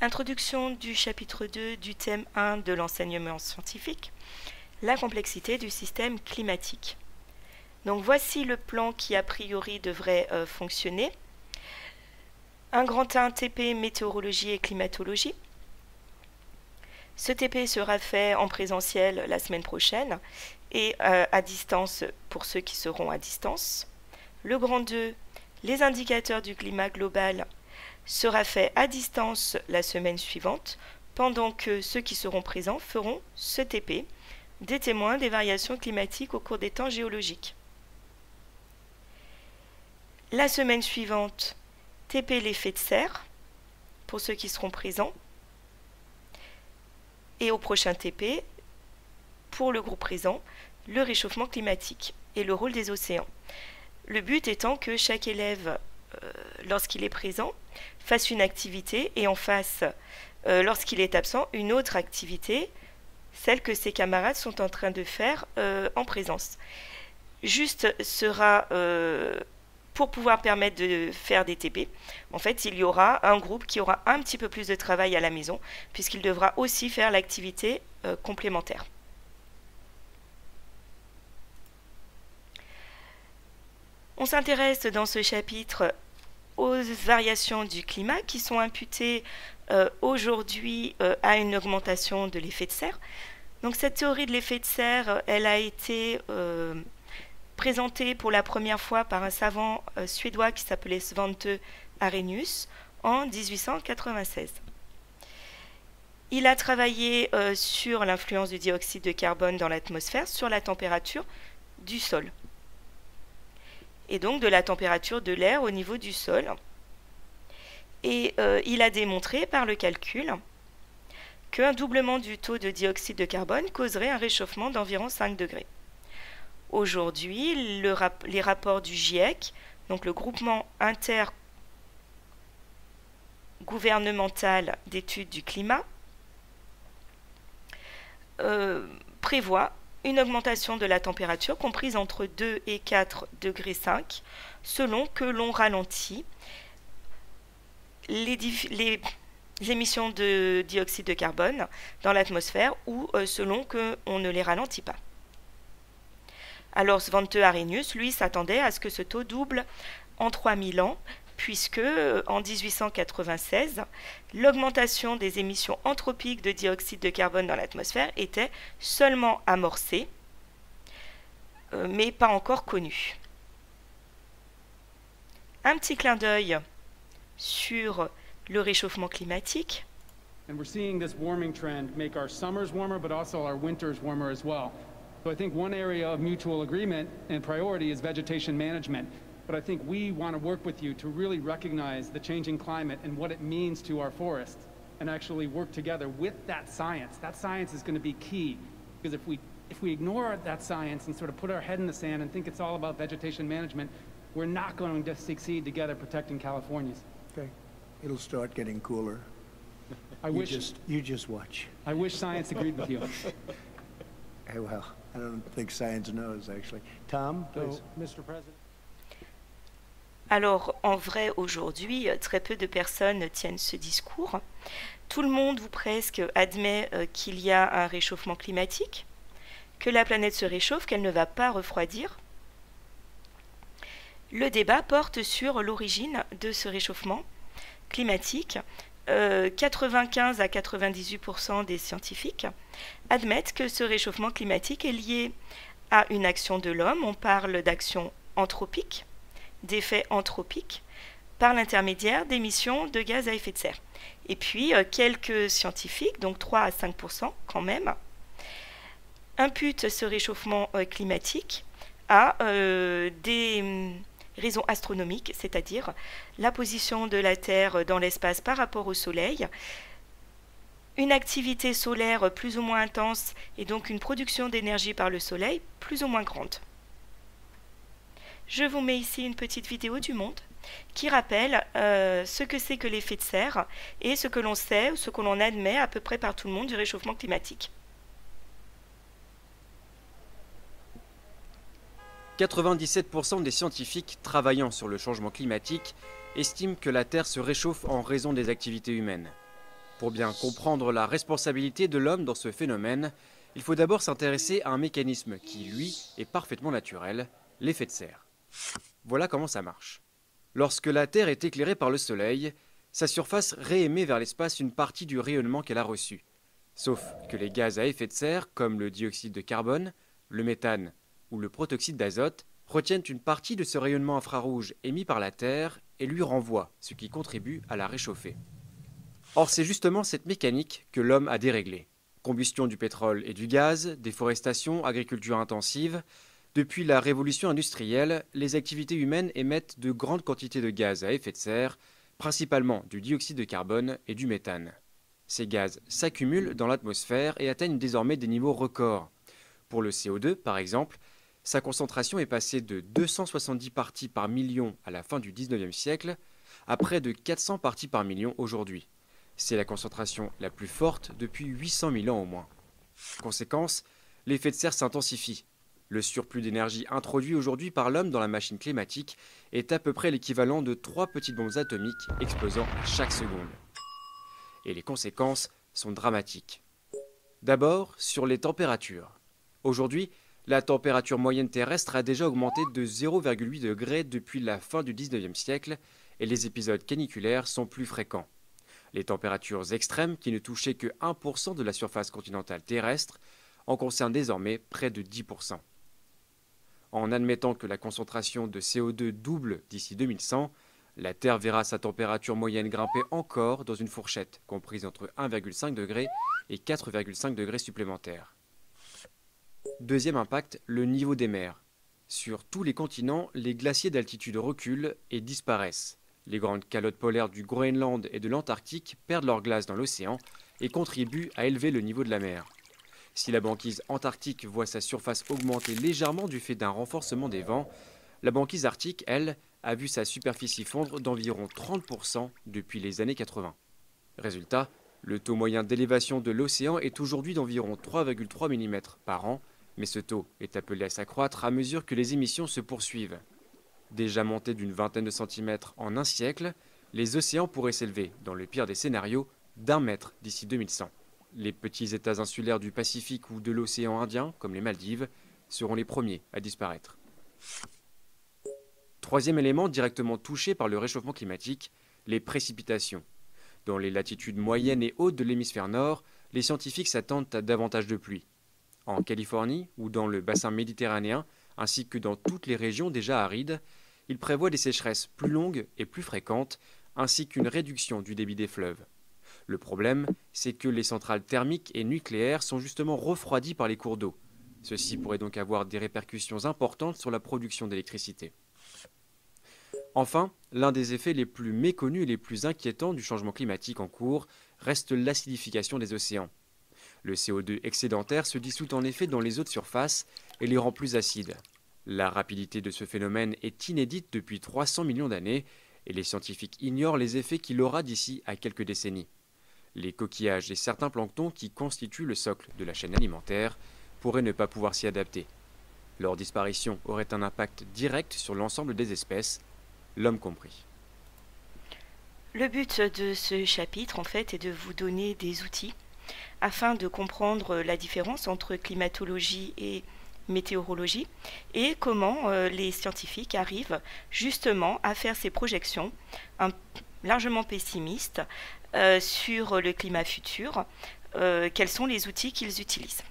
Introduction du chapitre 2 du thème 1 de l'enseignement scientifique, la complexité du système climatique. Donc voici le plan qui a priori devrait fonctionner. Un grand 1 TP météorologie et climatologie. Ce TP sera fait en présentiel la semaine prochaine et à distance pour ceux qui seront à distance. Le grand 2, les indicateurs du climat global, sera fait à distance la semaine suivante, pendant que ceux qui seront présents feront ce TP, des témoins des variations climatiques au cours des temps géologiques. La semaine suivante, TP l'effet de serre, pour ceux qui seront présents. Et au prochain TP, pour le groupe présent, le réchauffement climatique et le rôle des océans. Le but étant que chaque élève, lorsqu'il est présent, fasse une activité et en fasse, lorsqu'il est absent, une autre activité, celle que ses camarades sont en train de faire en présence. Juste sera, pour pouvoir permettre de faire des TP, en fait, il y aura un groupe qui aura un petit peu plus de travail à la maison, puisqu'il devra aussi faire l'activité complémentaire. On s'intéresse dans ce chapitre aux variations du climat qui sont imputées aujourd'hui à une augmentation de l'effet de serre. Donc cette théorie de l'effet de serre, elle a été présentée pour la première fois par un savant suédois qui s'appelait Svante Arrhenius en 1896. Il a travaillé sur l'influence du dioxyde de carbone dans l'atmosphère sur la température du sol, et donc de la température de l'air au niveau du sol. Et il a démontré par le calcul qu'un doublement du taux de dioxyde de carbone causerait un réchauffement d'environ 5 degrés. Aujourd'hui, les rapports du GIEC, donc le groupement intergouvernemental d'études du climat, prévoient une augmentation de la température comprise entre 2 et 4 degrés 5 selon que l'on ralentit les émissions de dioxyde de carbone dans l'atmosphère ou selon qu'on ne les ralentit pas. Alors Svante Arrhenius, lui, s'attendait à ce que ce taux double en 3000 ans, puisque en 1896, l'augmentation des émissions anthropiques de dioxyde de carbone dans l'atmosphère était seulement amorcée, mais pas encore connue. Un petit clin d'œil sur le réchauffement climatique. And we're seeing this warming trend make our summers warmer, but also our winters warmer as well. So I think one area of mutual agreement and priority is vegetation management. But I think we want to work with you to really recognize the changing climate and what it means to our forests and actually work together with that science. That science is going to be key, because if we ignore that science and sort of put our head in the sand and think it's all about vegetation management, we're not going to succeed together protecting Californians. Okay. It'll start getting cooler. You just watch. I wish science agreed with you. Hey, well, I don't think science knows, actually. Tom, please. Mr. President. Alors, en vrai, aujourd'hui, très peu de personnes tiennent ce discours. Tout le monde, ou presque, admet qu'il y a un réchauffement climatique, que la planète se réchauffe, qu'elle ne va pas refroidir. Le débat porte sur l'origine de ce réchauffement climatique. 95 à 98% des scientifiques admettent que ce réchauffement climatique est lié à une action de l'homme. On parle d'action anthropique, d'effets anthropiques, par l'intermédiaire d'émissions de gaz à effet de serre. Et puis, quelques scientifiques, donc 3 à 5% quand même, imputent ce réchauffement climatique à des raisons astronomiques, c'est-à-dire la position de la Terre dans l'espace par rapport au Soleil, une activité solaire plus ou moins intense et donc une production d'énergie par le Soleil plus ou moins grande. Je vous mets ici une petite vidéo du Monde qui rappelle ce que c'est que l'effet de serre et ce que l'on sait, ce que l'on admet à peu près par tout le monde du réchauffement climatique. 97% des scientifiques travaillant sur le changement climatique estiment que la Terre se réchauffe en raison des activités humaines. Pour bien comprendre la responsabilité de l'homme dans ce phénomène, il faut d'abord s'intéresser à un mécanisme qui, lui, est parfaitement naturel, l'effet de serre. Voilà comment ça marche. Lorsque la Terre est éclairée par le Soleil, sa surface réémet vers l'espace une partie du rayonnement qu'elle a reçu. Sauf que les gaz à effet de serre, comme le dioxyde de carbone, le méthane ou le protoxyde d'azote, retiennent une partie de ce rayonnement infrarouge émis par la Terre et lui renvoient, ce qui contribue à la réchauffer. Or, c'est justement cette mécanique que l'homme a déréglée. Combustion du pétrole et du gaz, déforestation, agriculture intensive. Depuis la révolution industrielle, les activités humaines émettent de grandes quantités de gaz à effet de serre, principalement du dioxyde de carbone et du méthane. Ces gaz s'accumulent dans l'atmosphère et atteignent désormais des niveaux records. Pour le CO2, par exemple, sa concentration est passée de 270 parties par million à la fin du 19e siècle à près de 400 parties par million aujourd'hui. C'est la concentration la plus forte depuis 800 000 ans au moins. Conséquence, l'effet de serre s'intensifie. Le surplus d'énergie introduit aujourd'hui par l'homme dans la machine climatique est à peu près l'équivalent de 3 petites bombes atomiques explosant à chaque seconde. Et les conséquences sont dramatiques. D'abord, sur les températures. Aujourd'hui, la température moyenne terrestre a déjà augmenté de 0,8 degrés depuis la fin du 19e siècle et les épisodes caniculaires sont plus fréquents. Les températures extrêmes, qui ne touchaient que 1% de la surface continentale terrestre, en concernent désormais près de 10%. En admettant que la concentration de CO2 double d'ici 2100, la Terre verra sa température moyenne grimper encore dans une fourchette comprise entre 1,5 degré et 4,5 degrés supplémentaires. Deuxième impact, le niveau des mers. Sur tous les continents, les glaciers d'altitude reculent et disparaissent. Les grandes calottes polaires du Groenland et de l'Antarctique perdent leur glace dans l'océan et contribuent à élever le niveau de la mer. Si la banquise antarctique voit sa surface augmenter légèrement du fait d'un renforcement des vents, la banquise arctique, elle, a vu sa superficie fondre d'environ 30% depuis les années 80. Résultat, le taux moyen d'élévation de l'océan est aujourd'hui d'environ 3,3 mm par an, mais ce taux est appelé à s'accroître à mesure que les émissions se poursuivent. Déjà montés d'une vingtaine de centimètres en un siècle, les océans pourraient s'élever, dans le pire des scénarios, d'1 mètre d'ici 2100. Les petits États insulaires du Pacifique ou de l'océan Indien, comme les Maldives, seront les premiers à disparaître. Troisième élément directement touché par le réchauffement climatique, les précipitations. Dans les latitudes moyennes et hautes de l'hémisphère nord, les scientifiques s'attendent à davantage de pluie. En Californie ou dans le bassin méditerranéen, ainsi que dans toutes les régions déjà arides, ils prévoient des sécheresses plus longues et plus fréquentes, ainsi qu'une réduction du débit des fleuves. Le problème, c'est que les centrales thermiques et nucléaires sont justement refroidies par les cours d'eau. Ceci pourrait donc avoir des répercussions importantes sur la production d'électricité. Enfin, l'un des effets les plus méconnus et les plus inquiétants du changement climatique en cours reste l'acidification des océans. Le CO2 excédentaire se dissout en effet dans les eaux de surface et les rend plus acides. La rapidité de ce phénomène est inédite depuis 300 millions d'années et les scientifiques ignorent les effets qu'il aura d'ici à quelques décennies. Les coquillages et certains planctons qui constituent le socle de la chaîne alimentaire pourraient ne pas pouvoir s'y adapter. Leur disparition aurait un impact direct sur l'ensemble des espèces, l'homme compris. Le but de ce chapitre, en fait, est de vous donner des outils afin de comprendre la différence entre climatologie et météorologie et comment les scientifiques arrivent justement à faire ces projections largement pessimistes sur le climat futur, quels sont les outils qu'ils utilisent.